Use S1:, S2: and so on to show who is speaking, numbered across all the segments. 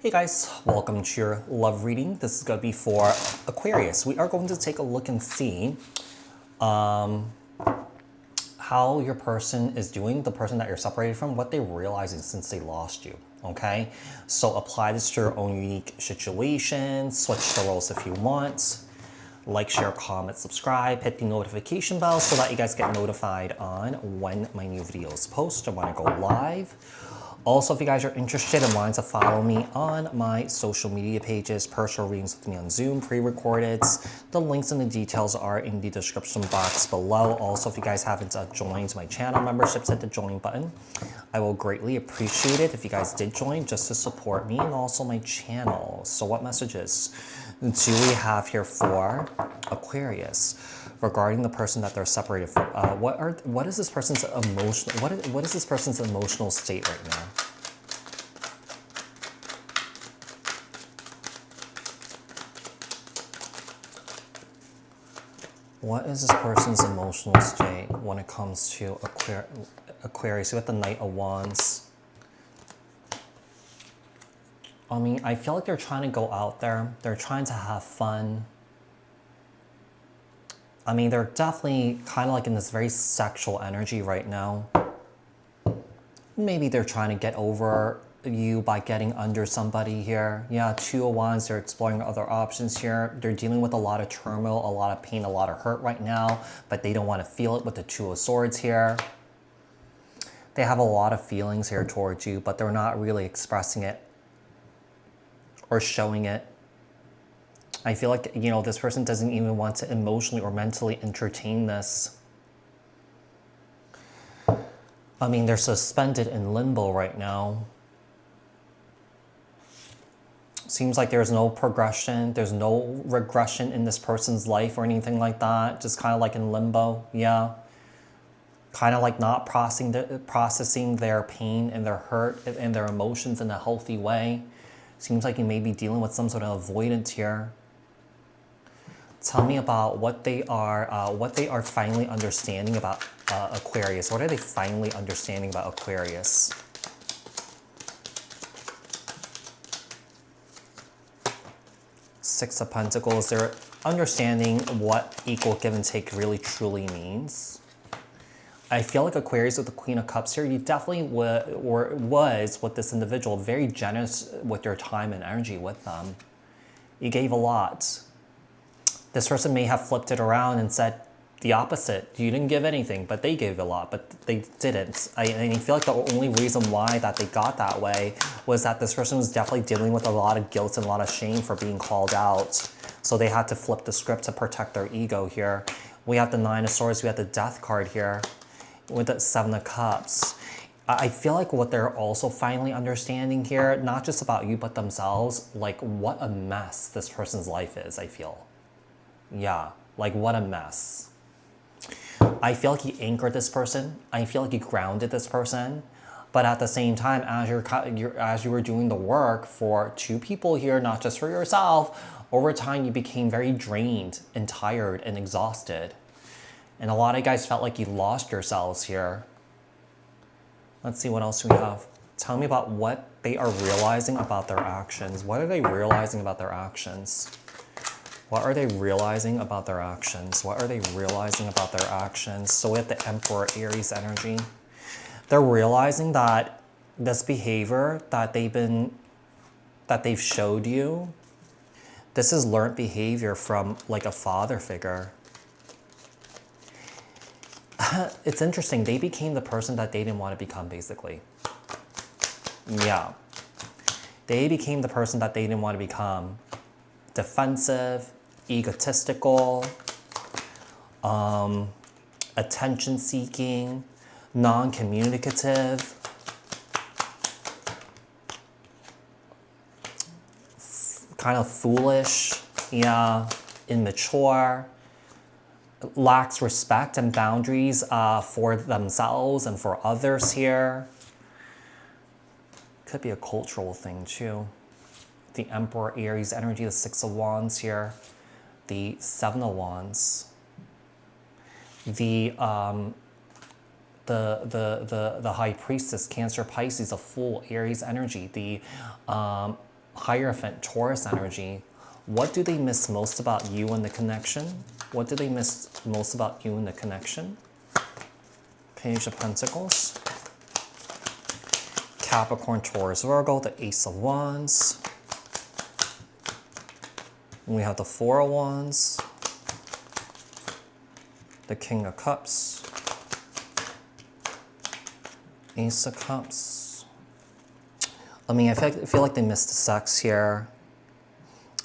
S1: Hey guys, welcome to your love reading. This is going to be for Aquarius. We are going to take a look and see how your person is doing, the person that you're separated from, what they're realizing since they lost you, okay? So apply this to your own unique situation, switch the roles if you want. Like, share, comment, subscribe, hit the notification bell so that you guys get notified on when my new videos post or when I go live. Also, if you guys are interested and wanting to follow me on my social media pages, personal readings with me on Zoom, pre-recorded, the links and the details are in the description box below. Also, if you guys haven't joined my channel memberships, hit the join button. I will greatly appreciate it if you guys did join just to support me and also my channel. So what messages do we have here for Aquarius regarding the person that they're separated from? What is this person's emotional? What is this person's emotional state right now? What is this person's emotional state when it comes to Aquarius? You got the Knight of Wands. I mean, I feel like they're trying to go out there. They're trying to have fun. I mean, they're definitely kind of like in this very sexual energy right now. Maybe they're trying to get over you by getting under somebody here. Yeah, Two of Wands, they're exploring other options here. They're dealing with a lot of turmoil, a lot of pain, a lot of hurt right now, but they don't want to feel it with the Two of Swords here. They have a lot of feelings here towards you, but they're not really expressing it or showing it. I feel like, you know, this person doesn't even want to emotionally or mentally entertain this. I mean, they're suspended in limbo right now. Seems like there's no progression, there's no regression in this person's life or anything like that. Just kind of like in limbo, yeah. Kind of like not processing their pain and their hurt and their emotions in a healthy way. Seems like you may be dealing with some sort of avoidance here. Tell me about what they are finally understanding about Aquarius. What are they finally understanding about Aquarius? Six of Pentacles. They're understanding what equal give and take really truly means. I feel like Aquarius with the Queen of Cups here, you definitely was with this individual very generous with your time and energy with them. You gave a lot. This person may have flipped it around and said the opposite. You didn't give anything, but they gave a lot, but they didn't. I feel like the only reason why that they got that way was that this person was definitely dealing with a lot of guilt and a lot of shame for being called out. So they had to flip the script to protect their ego here. We have the Nine of Swords, we have the Death card here with the Seven of Cups. I feel like what they're also finally understanding here, not just about you, but themselves, like what a mess this person's life is, I feel. Yeah, like what a mess. I feel like you anchored this person. I feel like you grounded this person. But at the same time, as you were doing the work for two people here, not just for yourself, over time you became very drained and tired and exhausted. And a lot of you guys felt like you lost yourselves here. Let's see what else we have. Tell me about what they are realizing about their actions. What are they realizing about their actions? What are they realizing about their actions? What are they realizing about their actions? So we have the Emperor Aries energy. They're realizing that this behavior that they've showed you, this is learned behavior from like a father figure. It's interesting. They became the person that they didn't want to become, basically. Yeah. They became the person that they didn't want to become. Defensive, egotistical, attention-seeking, non-communicative, kind of foolish, yeah, immature, lacks respect and boundaries for themselves and for others here. Could be a cultural thing too. The Emperor Aries energy, the Six of Wands here, the Seven of Wands, the High Priestess, Cancer, Pisces, a Fool, Aries energy, the Hierophant, Taurus energy. What do they miss most about you in the connection? What do they miss most about you in the connection? Page of Pentacles. Capricorn, Taurus, Virgo, the Ace of Wands. We have the Four of Wands. The King of Cups. Ace of Cups. I mean, I feel like they missed the sex here.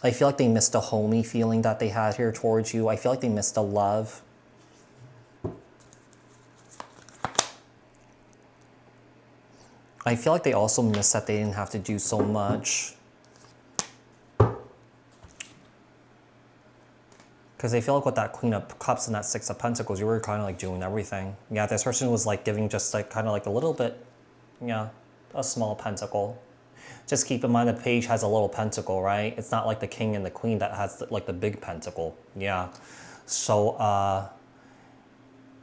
S1: I feel like they missed the homey feeling that they had here towards you. I feel like they missed the love. I feel like they also missed that they didn't have to do so much. Because I feel like with that Queen of Cups and that Six of Pentacles, you were kind of like doing everything. Yeah, this person was like giving just like kind of like a little bit, yeah, a small pentacle. Just keep in mind the page has a little pentacle, right? It's not like the king and the queen that has like the big pentacle. Yeah. So,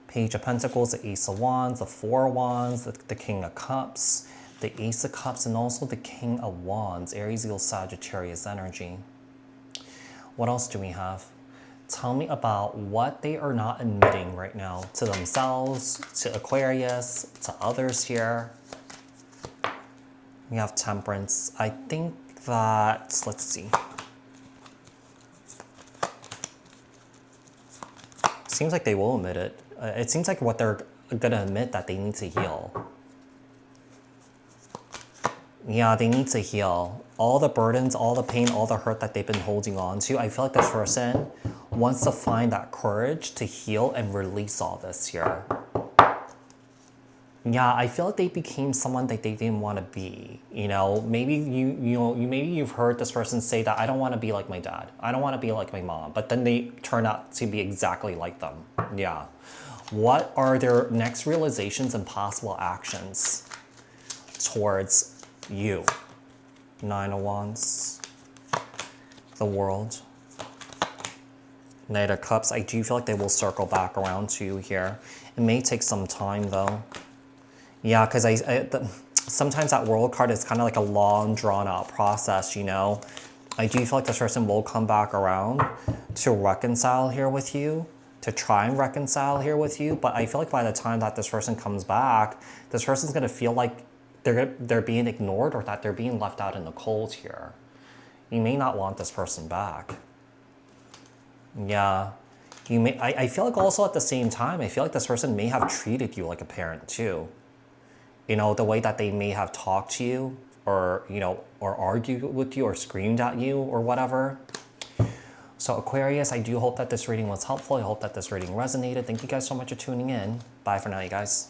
S1: Page of Pentacles, the Ace of Wands, the Four of Wands, the King of Cups, the Ace of Cups, and also the King of Wands, Aries, Leo, Sagittarius energy. What else do we have? Tell me about what they are not admitting right now to themselves, to Aquarius, to others here. We have Temperance. I think that, let's see. Seems like they will admit it. It seems like what they're going to admit that they need to heal. Yeah, they need to heal. All the burdens, all the pain, all the hurt that they've been holding on to. I feel like this person wants to find that courage to heal and release all this here. Yeah, I feel like they became someone that they didn't want to be. You know, maybe maybe you've heard this person say that I don't want to be like my dad. I don't want to be like my mom. But then they turn out to be exactly like them. Yeah. What are their next realizations and possible actions towards you? Nine of Wands. The World. Knight of Cups. I do feel like they will circle back around to you here. It may take some time though. Yeah, because sometimes that World card is kind of like a long, drawn-out process, you know? I do feel like this person will come back around to reconcile here with you, to try and reconcile here with you, but I feel like by the time that this person comes back, this person's going to feel like they're being ignored or that they're being left out in the cold here. You may not want this person back. Yeah. I feel like also at the same time, I feel like this person may have treated you like a parent too. You know, the way that they may have talked to you or, you know, or argued with you or screamed at you or whatever. So Aquarius, I do hope that this reading was helpful. I hope that this reading resonated. Thank you guys so much for tuning in. Bye for now, you guys.